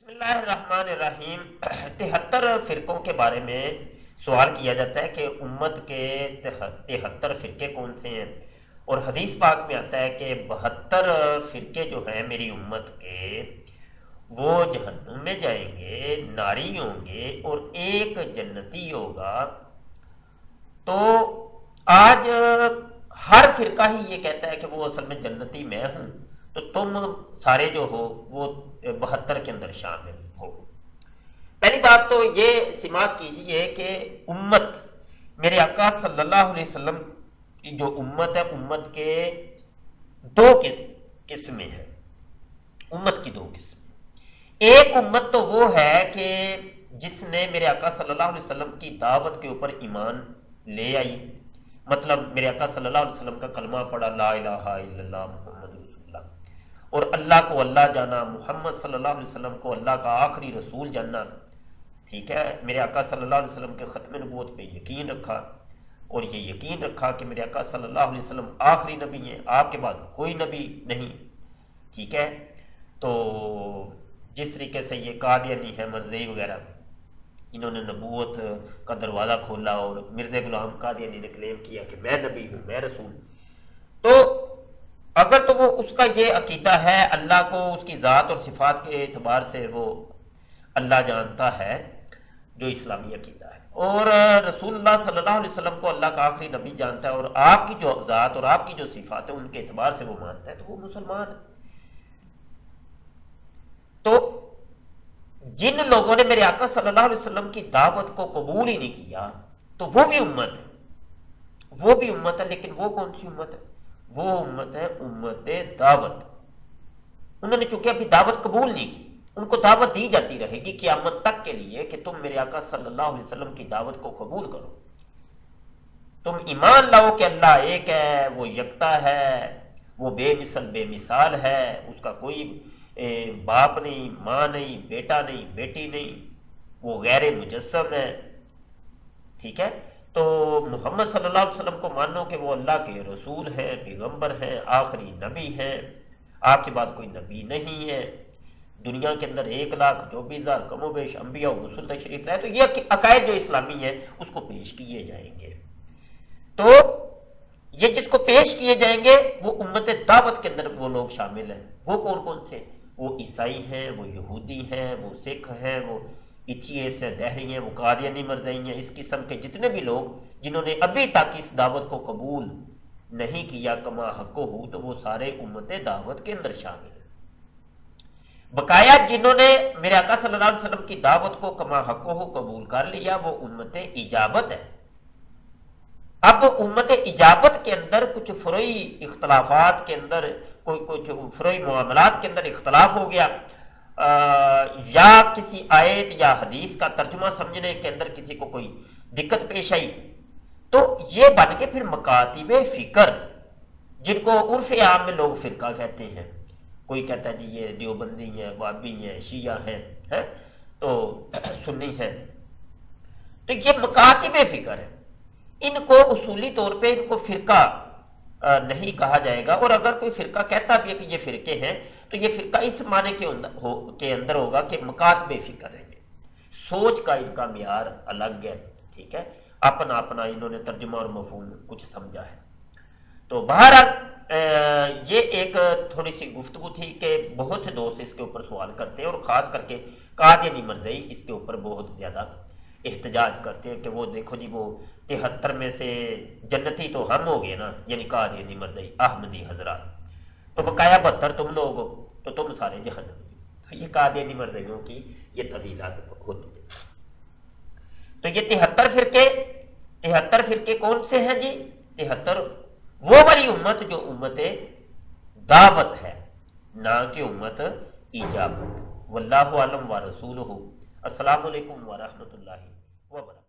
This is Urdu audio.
بسم اللہ الرحمن الرحیم 73 فرقوں کے بارے میں سوال کیا جاتا ہے کہ امت کے 73 فرقے کون سے ہیں، اور حدیث پاک میں آتا ہے کہ 72 فرقے جو ہیں میری امت کے وہ جہنم میں جائیں گے، ناری ہوں گے، اور ایک جنتی ہوگا۔ تو آج ہر فرقہ ہی یہ کہتا ہے کہ وہ اصل میں جنتی میں ہوں، تو تم سارے جو ہو وہ 72 کے اندر شامل ہو۔ پہلی بات تو یہ سماعت کیجئے کہ امت میرے آقا صلی اللہ علیہ وسلم کی جو امت ہے، امت کے دو قسمیں ہیں۔ امت کی دو قسمیں، ایک امت تو وہ ہے کہ جس نے میرے آقا صلی اللہ علیہ وسلم کی دعوت کے اوپر ایمان لے آئی، مطلب میرے آقا صلی اللہ علیہ وسلم کا کلمہ پڑھا، لا الہ الا اللہ محمد رسول اللہ، اور اللہ کو اللہ جانا، محمد صلی اللہ علیہ وسلم کو اللہ کا آخری رسول جاننا، ٹھیک ہے، میرے آقا صلی اللہ علیہ وسلم کے ختم نبوت پہ یقین رکھا، اور یہ یقین رکھا کہ میرے آقا صلی اللہ علیہ وسلم آخری نبی ہیں، آپ کے بعد کوئی نبی نہیں، ٹھیک ہے۔ تو جس طریقے سے یہ قادیانی ہے، مرزئی وغیرہ، انہوں نے نبوت کا دروازہ کھولا اور مرزا غلام قادیانی نے کلیم کیا کہ میں نبی ہوں، میں رسول۔ تو اگر تو وہ اس کا یہ عقیدہ ہے، اللہ کو اس کی ذات اور صفات کے اعتبار سے وہ اللہ جانتا ہے، جو اسلامی عقیدہ ہے، اور رسول اللہ صلی اللہ علیہ وسلم کو اللہ کا آخری نبی جانتا ہے، اور آپ کی جو ذات اور آپ کی جو صفات ہے ان کے اعتبار سے وہ مانتا ہے، تو وہ مسلمان ہے۔ تو جن لوگوں نے میرے آقا صلی اللہ علیہ وسلم کی دعوت کو قبول ہی نہیں کیا، تو وہ بھی امت ہے، وہ بھی امت ہے، لیکن وہ کون سی امت ہے؟ وہ امت ہے امت دعوت۔ انہوں نے چونکہ ابھی دعوت قبول نہیں کی، ان کو دعوت دی جاتی رہے گی قیامت تک کے لیے کہ تم میرے آقا صلی اللہ علیہ وسلم کی دعوت کو قبول کرو، تم ایمان لاؤ کہ اللہ ایک ہے، وہ یکتا ہے، وہ بے مثل بے مثال ہے، اس کا کوئی باپ نہیں، ماں نہیں، بیٹا نہیں، بیٹی نہیں، وہ غیر مجسم ہے، ٹھیک ہے۔ تو محمد صلی اللہ علیہ وسلم کو مانو کہ وہ اللہ کے رسول ہیں، پیغمبر ہیں، آخری نبی ہیں، آپ کے بعد کوئی نبی نہیں ہے، دنیا کے اندر 1,24,000 کم و بیش انبیاء و رسول تشریف لائے۔ تو یہ عقائد جو اسلامی ہیں اس کو پیش کیے جائیں گے۔ تو یہ جس کو پیش کیے جائیں گے وہ امت دعوت کے اندر وہ لوگ شامل ہیں۔ وہ کون کون سے؟ وہ عیسائی ہیں، وہ یہودی ہیں، وہ سکھ ہیں، وہ ایتھیسٹ ہیں، دہری ہیں، وہ قادیانی مرزئی ہیں، اس قسم کے جتنے بھی لوگ جنہوں نے ابھی تک اس دعوت کو قبول نہیں کیا کما حق ہو، تو وہ سارے امت دعوت کے اندر شامل ہیں۔ بقایا جنہوں نے میرے آقا صلی اللہ علیہ وسلم کی دعوت کو کما حق ہو قبول کر لیا، وہ امت اجابت ہے۔ اب امت اجابت کے اندر کچھ فروعی اختلافات کے اندر، کچھ فروعی معاملات کے اندر اختلاف ہو گیا، یا کسی آیت یا حدیث کا ترجمہ سمجھنے کے اندر کسی کو کوئی دقت پیش آئی، تو یہ بن کے پھر مکاتب فکر، جن کو عرف عام میں لوگ فرقہ کہتے ہیں، کوئی کہتا ہے جی یہ دیوبندی ہیں، وہابی ہیں، شیعہ ہیں، تو سنی ہیں، تو یہ مکاتب فکر ہے۔ ان کو اصولی طور پہ ان کو فرقہ نہیں کہا جائے گا، اور اگر کوئی فرقہ کہتا بھی ہے کہ یہ فرقے ہیں، تو یہ فرقہ اس معنی کے اندر ہوگا کہ مکاتب فکر ہیں، سوچ کا ان کا معیار الگ ہے، ٹھیک ہے، اپنا اپنا انہوں نے ترجمہ اور مفہوم کچھ سمجھا ہے۔ تو بہرحال یہ ایک تھوڑی سی گفتگو تھی کہ بہت سے دوست اس کے اوپر سوال کرتے ہیں، اور خاص کر کے قادیانی مرزئی اس کے اوپر بہت زیادہ احتجاج کرتے ہیں کہ وہ دیکھو جی وہ 73 میں سے جنتی تو ہم ہو گئے نا، یعنی قادیانی مرزئی احمدی حضرات، تو بقایا 72 تم لوگ ہو، تو تم سارے جہنمی۔ تو یہ قادیانی مرزئیوں کی یہ طویلات ہوتی ہے۔ تو یہ 73 فرقے کون سے ہیں جی؟ 73 وہ والی امت جو امت دعوت ہے، نہ کہ امت اجابت۔ واللہ اعلم ورسولہ۔ السلام علیکم ورحمۃ اللہ وبرکاتہ۔